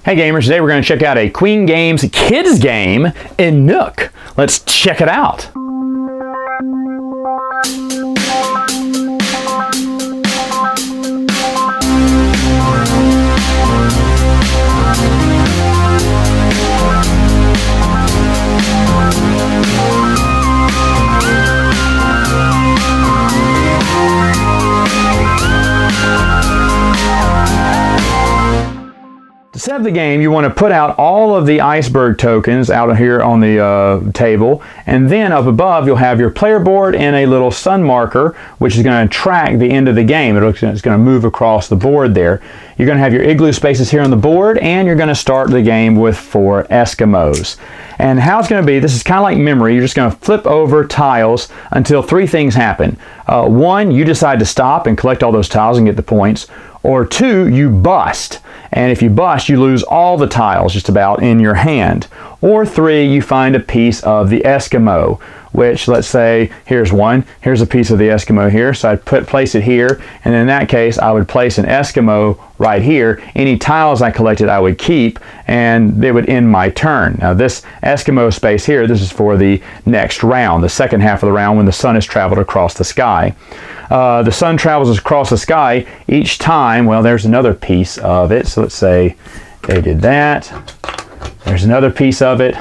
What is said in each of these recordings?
Hey gamers, today we're going to check out a Queen Games kids game, Enuk. Let's check it out. To set up the game, you want to put out all of the iceberg tokens out here on the table, and then up above you'll have your player board and a little sun marker which is going to track the end of the game. It's going to move across the board there. You're going to have your igloo spaces here on the board, and you're going to start the game with 4 Eskimos. And how it's going to be, this is kind of like memory. You're just going to flip over tiles until 3 things happen. 1, you decide to stop and collect all those tiles and get the points. Or 2, you bust. And if you bust, you lose all the tiles just about in your hand. Or 3, you find a piece of the Eskimo, which, let's say, here's one. Here's a piece of the Eskimo here. So I'd place it here, and in that case, I would place an Eskimo right here. Any tiles I collected, I would keep, and it would end my turn. Now this Eskimo space here, this is for the next round, the second half of the round when the sun has traveled across the sky. The sun travels across the sky each time. Well, there's another piece of it. So let's say they did that. There's another piece of it.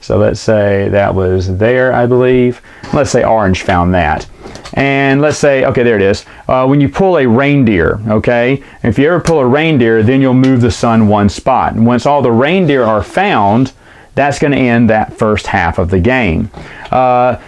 So let's say that was there, I believe. Let's say orange found that. And let's say, okay, there it is. When you pull a reindeer, okay, if you ever pull a reindeer, then you'll move the sun 1 spot. And once all the reindeer are found, that's going to end that first half of the game.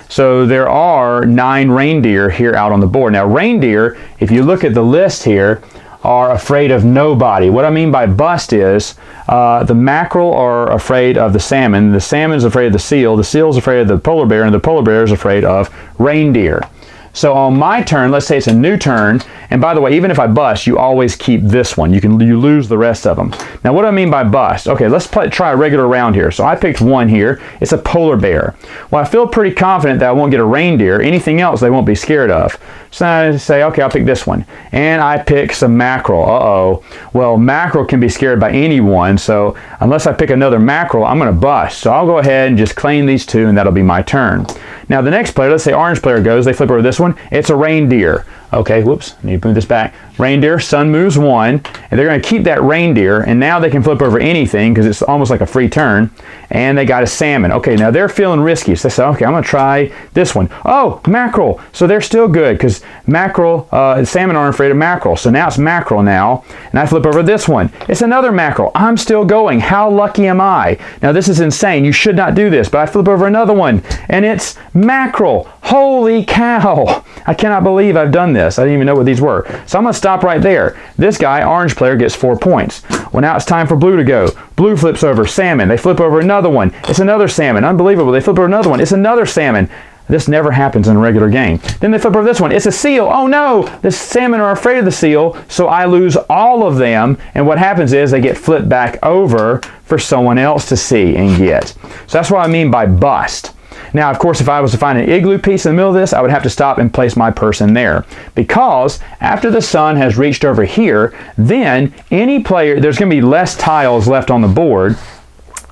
So there are 9 reindeer here out on the board. Now reindeer, if you look at the list here, are afraid of nobody. What I mean by bust is the mackerel are afraid of the salmon's afraid of the seal's afraid of the polar bear, and the polar bear is afraid of reindeer. So on my turn, let's say it's a new turn, and by the way, even if I bust, you always keep this one. You lose the rest of them. Now what do I mean by bust? Okay, let's try a regular round here. So I picked one here. It's a polar bear. Well, I feel pretty confident that I won't get a reindeer. Anything else they won't be scared of. So I say, okay, I'll pick this one. And I pick some mackerel. Uh-oh. Well, mackerel can be scared by anyone, so unless I pick another mackerel, I'm going to bust. So I'll go ahead and just claim these 2, and that'll be my turn. Now the next player, let's say orange player goes, they flip over this one. It's a reindeer. Okay, whoops, I need to move this back. Reindeer, sun moves 1, and they're going to keep that reindeer, and now they can flip over anything because it's almost like a free turn, and they got a salmon. Okay, now they're feeling risky, so they say, okay, I'm going to try this one. Oh, mackerel. So they're still good because mackerel, salmon aren't afraid of mackerel. So now it's mackerel now, and I flip over this one. It's another mackerel. I'm still going. How lucky am I? Now this is insane. You should not do this, but I flip over another one, and it's mackerel. Holy cow. I cannot believe I've done this. I didn't even know what these were. So I'm going to stop right there. This guy, orange player, gets 4 points. Well, now it's time for blue to go. Blue flips over salmon. They flip over another one. It's another salmon. Unbelievable. They flip over another one. It's another salmon. This never happens in a regular game. Then they flip over this one. It's a seal. Oh no! The salmon are afraid of the seal, so I lose all of them. And what happens is they get flipped back over for someone else to see and get. So that's what I mean by bust. Now, of course, if I was to find an igloo piece in the middle of this, I would have to stop and place my person there. Because after the sun has reached over here, then any player, there's going to be less tiles left on the board.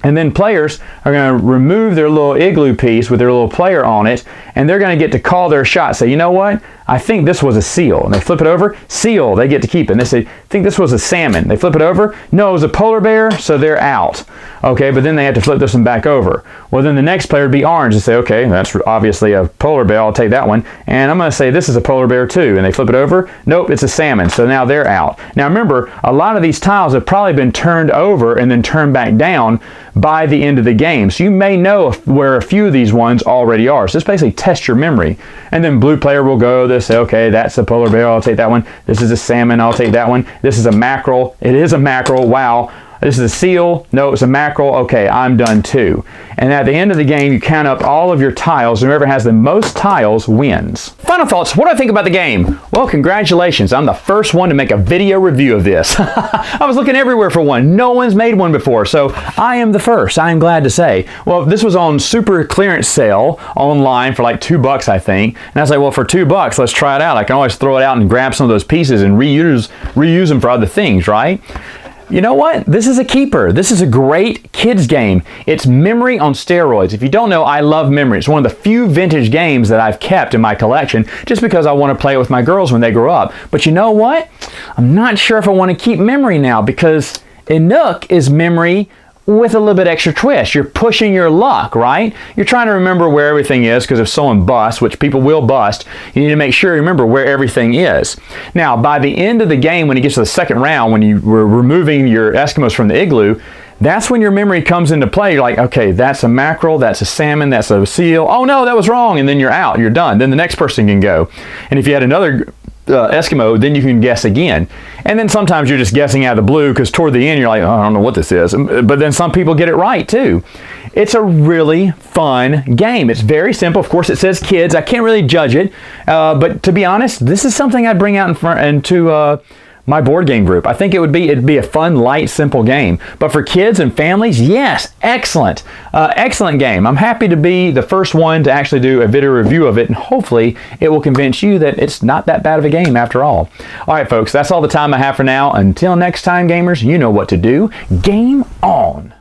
And then players are going to remove their little igloo piece with their little player on it, and they're going to get to call their shot. Say, you know what? I think this was a seal. And they flip it over. Seal. They get to keep it. And they say, I think this was a salmon. They flip it over. No, it was a polar bear, so they're out. Okay, but then they have to flip this one back over. Well, then the next player would be orange and say, okay, that's obviously a polar bear. I'll take that one. And I'm going to say this is a polar bear too. And they flip it over. Nope, it's a salmon. So now they're out. Now remember, a lot of these tiles have probably been turned over and then turned back down by the end of the game. So you may know where a few of these ones already are. So just basically test your memory. And then blue player will go, they'll say, okay, that's a polar bear, I'll take that one. This is a salmon, I'll take that one. This is a mackerel. It is a mackerel, wow. This is a seal. No, it's a mackerel. Okay, I'm done too. And at the end of the game, you count up all of your tiles. Whoever has the most tiles wins. Final thoughts. What do I think about the game? Well, congratulations. I'm the first one to make a video review of this. I was looking everywhere for one. No one's made one before, so I am the first. I am glad to say. Well, this was on super clearance sale online for like $2, I think. And I was like, well, for $2, let's try it out. I can always throw it out and grab some of those pieces and reuse them for other things, right? You know what? This is a keeper. This is a great kids game. It's memory on steroids. If you don't know, I love memory. It's one of the few vintage games that I've kept in my collection just because I want to play it with my girls when they grow up. But you know what? I'm not sure if I want to keep memory now because Enuk is memory with a little bit extra twist. You're pushing your luck, right? You're trying to remember where everything is because if someone busts, which people will bust, you need to make sure you remember where everything is. Now, by the end of the game, when it gets to the second round, when you were removing your Eskimos from the igloo, that's when your memory comes into play. You're like, okay, that's a mackerel, that's a salmon, that's a seal. Oh no, that was wrong. And then you're out, you're done. Then the next person can go. And if you had another Eskimo, then you can guess again. And then sometimes you're just guessing out of the blue because toward the end you're like, oh, I don't know what this is. But then some people get it right too. It's a really fun game. It's very simple. Of course, it says kids. I can't really judge it. But to be honest, this is something I'd bring out into my board game group. I think it'd be a fun, light, simple game. But for kids and families, yes, excellent. Excellent game. I'm happy to be the first one to actually do a video review of it, and hopefully it will convince you that it's not that bad of a game after all. All right, folks, that's all the time I have for now. Until next time, gamers, you know what to do. Game on!